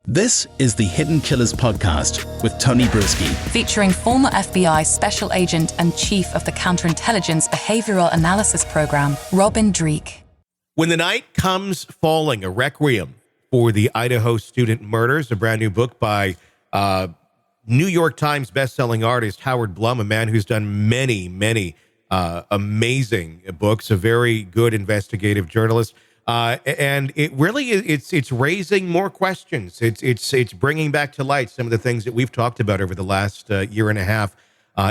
This is the Hidden Killers podcast with Tony Brueski. Featuring former FBI Special Agent and Chief of the Counterintelligence Behavioral Analysis Program, Dreeke. When the Night Comes Falling, a requiem for the Idaho student murders, a brand new book by New York Times bestselling artist Howard Blum, a man who's done many amazing books, a very good investigative journalist. And it really is, it's raising more questions. It's bringing back to light some of the things that we've talked about over the last year and a half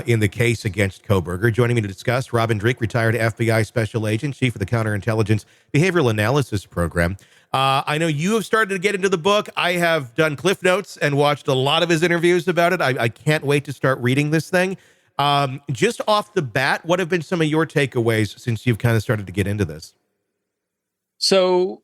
in the case against Kohberger. Joining me to discuss, Dreeke, retired FBI Special Agent, Chief of the Counterintelligence Behavioral Analysis Program. I know you have started to get into the book. I have done Cliff Notes and watched a lot of his interviews about it. I can't wait to start reading this thing. Just off the bat, what have been some of your takeaways since you've kind of started to get into this? So,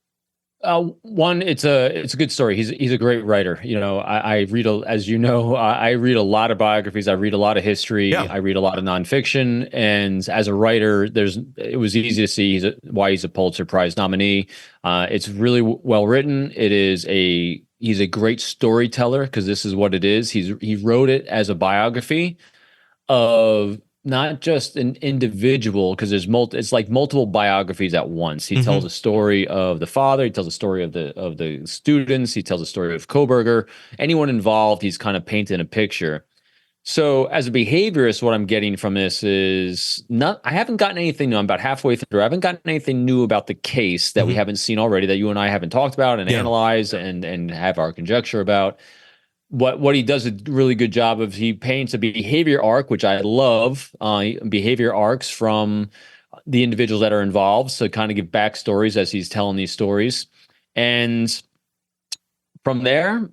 one, it's a good story. He's a great writer. You know, I read I read a lot of biographies. I read a lot of history. Yeah. I read a lot of nonfiction. And as a writer, it was easy to see why he's a Pulitzer Prize nominee. It's really well written. He's a great storyteller, because this is what it is. He wrote it as a biography of not just an individual, because it's like multiple biographies at once. He tells a story of the father, he tells a story of the students, he tells a story of Kohberger. Anyone involved, he's kind of painting a picture. So as a behaviorist, what I'm getting from this is I haven't gotten anything new. I'm about halfway through. I haven't gotten anything new about the case that we haven't seen already, that you and I haven't talked about and analyzed and have our conjecture about. What he does a really good job of, he paints a behavior arc, which I love, behavior arcs from the individuals that are involved. So kind of give backstories as he's telling these stories. And from there,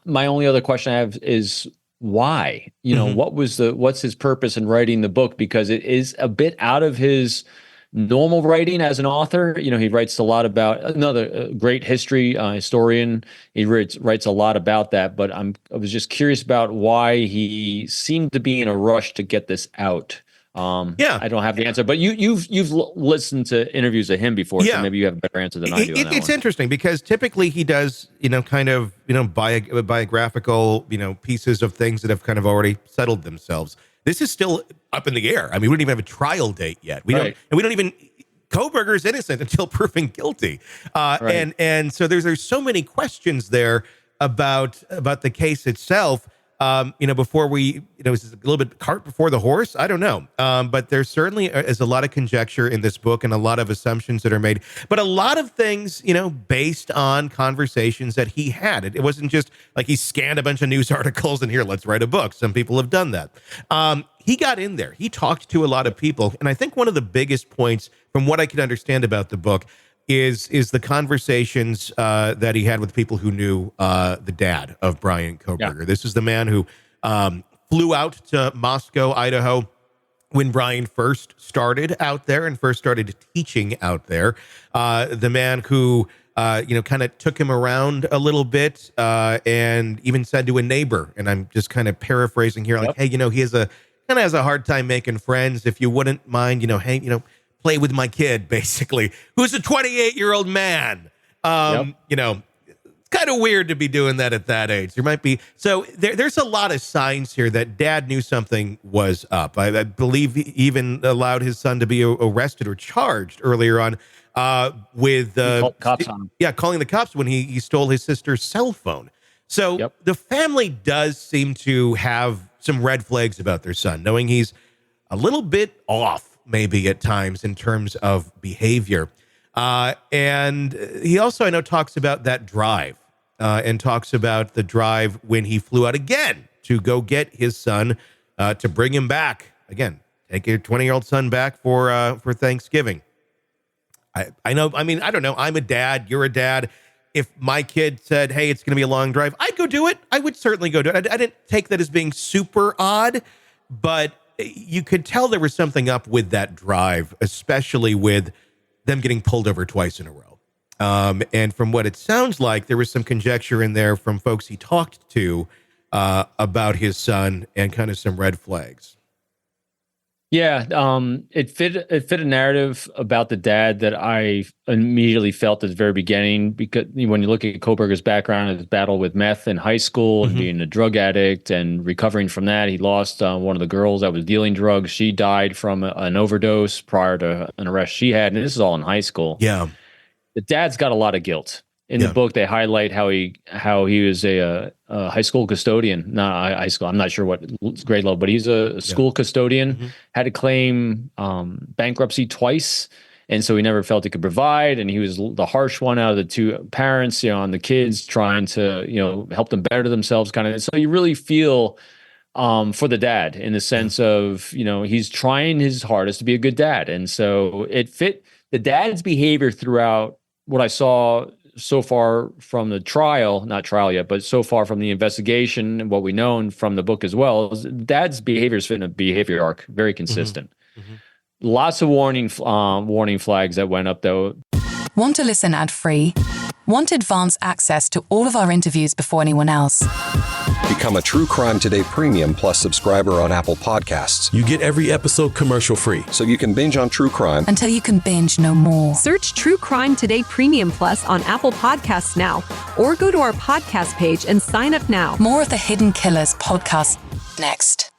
my only other question I have is why? You know, what's his purpose in writing the book? Because it is a bit out of his normal writing as an author. You know, he writes a lot about another great history historian. He writes a lot about that, but I was just curious about why he seemed to be in a rush to get this out. I don't have the answer, but you've listened to interviews of him before, so maybe you have a better answer than I do. It's interesting, because typically he does, biographical, pieces of things that have kind of already settled themselves. This is still up in the air. I mean, we don't even have a trial date yet. Kohberger is innocent until proven guilty. And so there's so many questions there about the case itself. Before we, is a little bit cart before the horse? I don't know. But there certainly is a lot of conjecture in this book and a lot of assumptions that are made, but a lot of things, based on conversations that he had. It wasn't just like he scanned a bunch of news articles and here, let's write a book. Some people have done that. He got in there. He talked to a lot of people. And I think one of the biggest points, from what I could understand about the book, is the conversations that he had with people who knew the dad of Bryan Kohberger. Yeah. This is the man who flew out to Moscow, Idaho, when Bryan first started out there and first started teaching out there. The man who, kind of took him around a little bit and even said to a neighbor, and I'm just kind of paraphrasing here, like, hey, he has a hard time making friends. If you wouldn't mind, play with my kid, basically, who's a 28-year-old man. It's kind of weird to be doing that at that age. There might be, so there's a lot of signs here that dad knew something was up. I believe he even allowed his son to be arrested or charged earlier on with cops on him. Yeah, calling the cops when he stole his sister's cell phone. So the family does seem to have some red flags about their son, knowing he's a little bit off, maybe at times, in terms of behavior. And he also, I know, talks about that drive and talks about the drive when he flew out again to go get his son, to bring him back. Again, take your 20-year-old son back for Thanksgiving. I know, I mean, I don't know. I'm a dad. You're a dad. If my kid said, hey, it's going to be a long drive, I'd go do it. I would certainly go do it. I didn't take that as being super odd, but you could tell there was something up with that drive, especially with them getting pulled over twice in a row. And from what it sounds like, there was some conjecture in there from folks he talked to about his son and kind of some red flags. Yeah, it fit a narrative about the dad that I immediately felt at the very beginning, because when you look at Kohberger's background, his battle with meth in high school and being a drug addict and recovering from that, he lost one of the girls that was dealing drugs. She died from an overdose prior to an arrest she had, and this is all in high school. Yeah, the dad's got a lot of guilt. In the book, they highlight how he was a high school custodian. Not high school. I'm not sure what grade level, but he's a school custodian. Had to claim bankruptcy twice, and so he never felt he could provide. And he was the harsh one out of the two parents, on the kids, trying to help them better themselves, kind of. So you really feel for the dad in the sense of he's trying his hardest to be a good dad, and so it fit the dad's behavior throughout what I saw so far from the trial, not trial yet, but so far from the investigation and what we know from the book as well, is dad's behavior is fit in a behavior arc, very consistent. Lots of warning flags that went up, though. Want to listen ad-free? Want advanced access to all of our interviews before anyone else? Become a True Crime Today Premium Plus subscriber on Apple Podcasts. You get every episode commercial-free, so you can binge on true crime until you can binge no more. Search True Crime Today Premium Plus on Apple Podcasts now, or go to our podcast page and sign up now. More of the Hidden Killers podcast next.